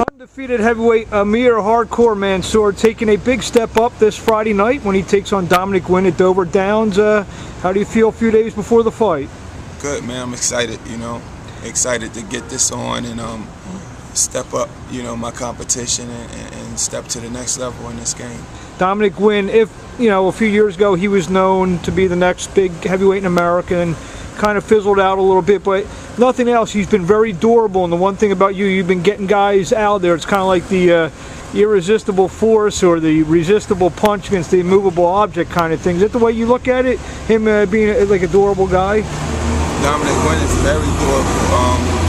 Undefeated heavyweight Amir "Hardcore" Mansour taking a big step up this Friday night when he takes on Dominick Guinn at Dover Downs. How do you feel a few days before the fight? Good, man. I'm excited, excited to get this on and step up, my competition and step to the next level in this game. Dominick Guinn, if, a few years ago he was known to be the next big heavyweight in America and kind of fizzled out a little bit, but nothing else. He's been very durable, and the one thing about you, you've been getting guys out there. It's kind of like the irresistible force or the resistible punch against the immovable object kind of thing. Is that the way you look at it, him being like a durable guy? Dominick Guinn is very durable.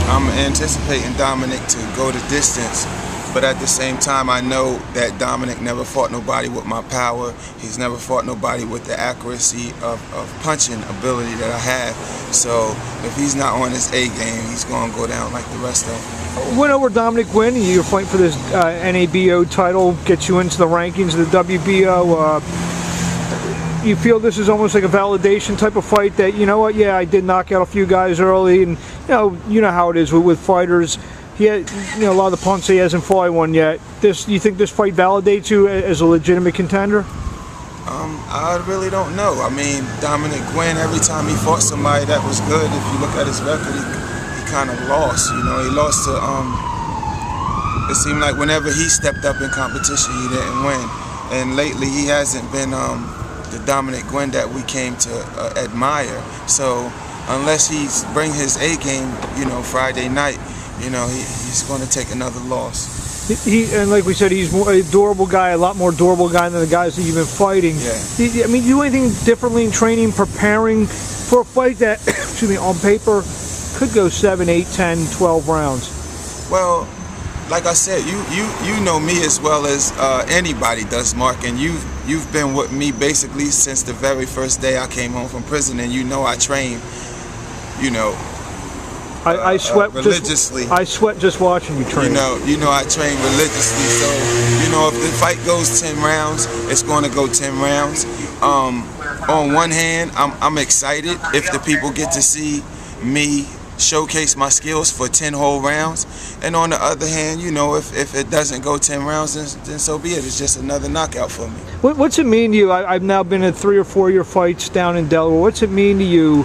I'm anticipating Dominick to go the distance, but at the same time I know that Dominick never fought nobody with my power. He's never fought nobody with the accuracy of punching ability that I have. So if he's not on his A game, he's going to go down like the rest of them. Win over Dominick Guinn, you're fighting for this NABO title, gets you into the rankings of the WBO. You feel this is almost like a validation type of fight that, yeah, I did knock out a few guys early, and you know how it is with fighters. He had, a lot of the punks, he hasn't fought one yet. You think this fight validates you as a legitimate contender? I really don't know. I mean, Dominick Guinn, every time he fought somebody that was good, if you look at his record, he kind of lost. He lost to, it seemed like whenever he stepped up in competition, he didn't win. And lately, he hasn't been the Dominick Guinn that we came to admire. So unless he's bring his A game, Friday night, he's going to take another loss. And like we said, he's a durable guy, a lot more durable guy than the guys that you've been fighting. Yeah. I mean, do you do anything differently in training, preparing for a fight that, excuse me, on paper could go 7, 8, 10, 12 rounds? Well, like I said, you know me as well as anybody does, Mark, and you've been with me basically since the very first day I came home from prison, and I train, I sweat religiously. I sweat just watching you train. I train religiously. So, if the fight goes 10 rounds, it's going to go 10 rounds. On one hand, I'm excited if the people get to see me showcase my skills for 10 whole rounds, and on the other hand, if it doesn't go 10 rounds, then so be it. It's just another knockout for me. What's it mean to you? I've now been in 3 or 4 year fights down in Delaware. What's it mean to you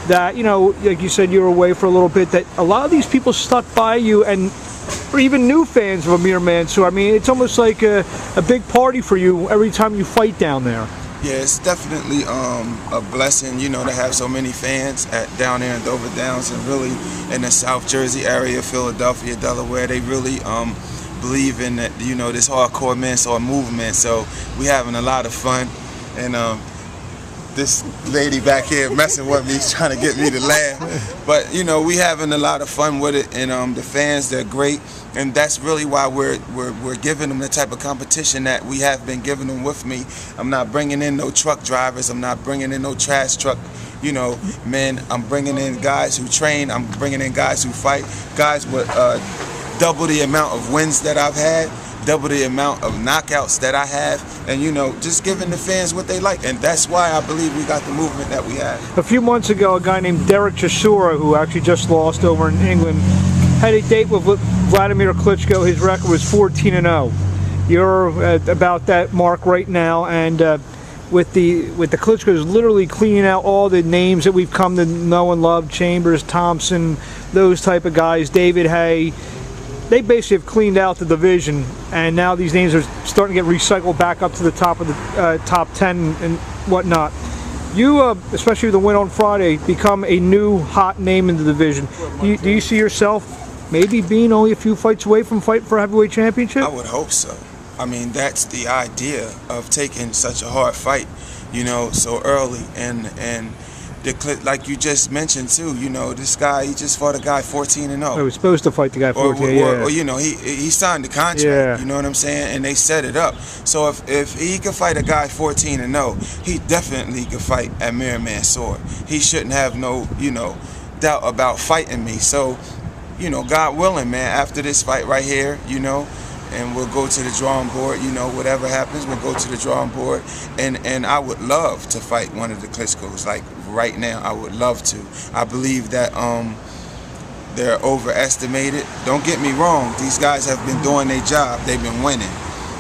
that, like you said, you were away for a little bit, that a lot of these people stuck by you, and or even new fans of Amir Mansour? I mean, it's almost like a big party for you every time you fight down there. Yeah, it's definitely a blessing, to have so many fans down there in Dover Downs, and really in the South Jersey area, Philadelphia, Delaware. They really believe in that, this hardcore Mansour movement. So we having a lot of fun, and this lady back here messing with me, trying to get me to laugh. But we having a lot of fun with it, and the fans, they're great. And that's really why we're giving them the type of competition that we have been giving them with me. I'm not bringing in no truck drivers. I'm not bringing in no trash truck, men. I'm bringing in guys who train. I'm bringing in guys who fight. Guys with double the amount of wins that I've had, double the amount of knockouts that I have, and just giving the fans what they like. And that's why I believe we got the movement that we have. A few months ago, a guy named Derek Chisora, who actually just lost over in England, had a date with Vladimir Klitschko. His record was 14-0. You're about that mark right now, and with the Klitschko's literally cleaning out all the names that we've come to know and love, Chambers, Thompson, those type of guys, David Hay. They basically have cleaned out the division, and now these names are starting to get recycled back up to the top of the top 10 and whatnot. You, especially with the win on Friday, become a new hot name in the division. Do you see yourself maybe being only a few fights away from fighting for a heavyweight championship? I would hope so. I mean, that's the idea of taking such a hard fight, so early. And like you just mentioned too, this guy, he just fought a guy 14-0. I was supposed to fight the guy 14-0. Or he signed the contract. Yeah. You know what I'm saying? And they set it up. So if he could fight a guy 14-0, he definitely could fight Amir Mansour. He shouldn't have no, doubt about fighting me. So, God willing, man, after this fight right here, and we'll go to the drawing board, whatever happens, we'll go to the drawing board, and I would love to fight one of the Klitschkos, like right now. I would love to. I believe that They're overestimated. Don't get me wrong. These guys have been doing their job. They've been winning.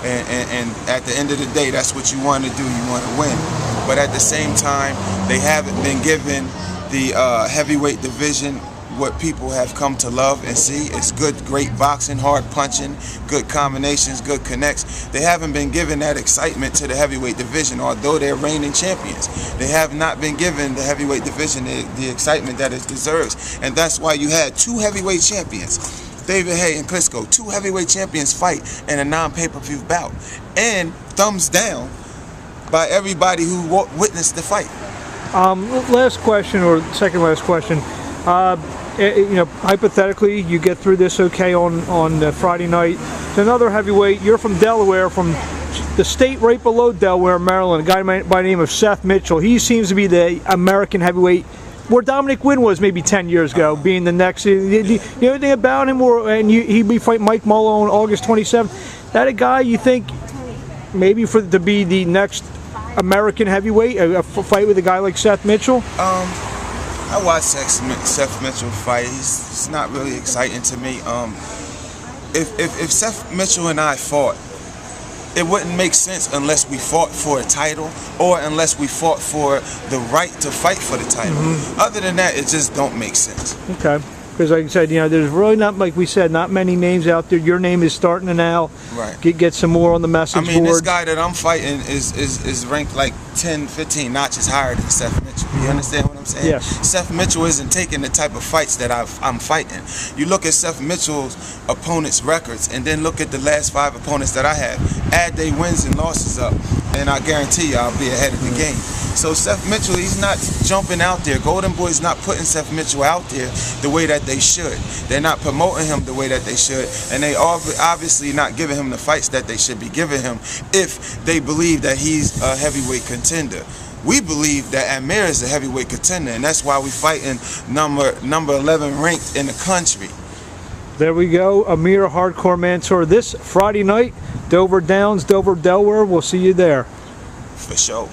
And at the end of the day, that's what you want to do. You want to win. But at the same time, they haven't been given the heavyweight division what people have come to love and see. It's good, great boxing, hard punching, good combinations, good connects. They haven't been given that excitement to the heavyweight division, although they're reigning champions. They have not been given the heavyweight division the excitement that it deserves. And that's why you had two heavyweight champions, David Haye and Klitschko, two heavyweight champions fight in a non-pay-per-view bout. And thumbs down by everybody who witnessed the fight. Last question, or second last question. Hypothetically, you get through this okay on Friday night. It's another heavyweight. You're from Delaware, from the state right below Delaware, Maryland. A guy by the name of Seth Mitchell. He seems to be the American heavyweight, where Dominick Guinn was maybe 10 years ago, being the next. You know anything about him? He'd be fighting Mike Mullo on August 27th. That a guy you think maybe to be the next American heavyweight, a fight with a guy like Seth Mitchell? I watched Seth Mitchell fight. He's not really exciting to me. If Seth Mitchell and I fought, it wouldn't make sense unless we fought for a title or unless we fought for the right to fight for the title. Other than that, it just don't make sense. Okay. Because like I said, there's really not, like we said, not many names out there. Your name is starting to now get some more on the message board. I mean, this guy that I'm fighting is ranked like 10, 15 notches higher than Seth Mitchell. You understand what I'm saying? Yes. Seth Mitchell isn't taking the type of fights that I'm fighting. You look at Seth Mitchell's opponents' records and then look at the last 5 opponents that I have. Add their wins and losses up, and I guarantee you I'll be ahead of the game. So Seth Mitchell, he's not jumping out there. Golden Boy's not putting Seth Mitchell out there the way that they should. They're not promoting him the way that they should, and they obviously not giving him the fights that they should be giving him if they believe that he's a heavyweight contender. We believe that Amir is a heavyweight contender, and that's why we fighting number 11 ranked in the country. There we go, Amir Hardcore Mansour this Friday night, Dover Downs, Dover, Delaware. We'll see you there. For sure.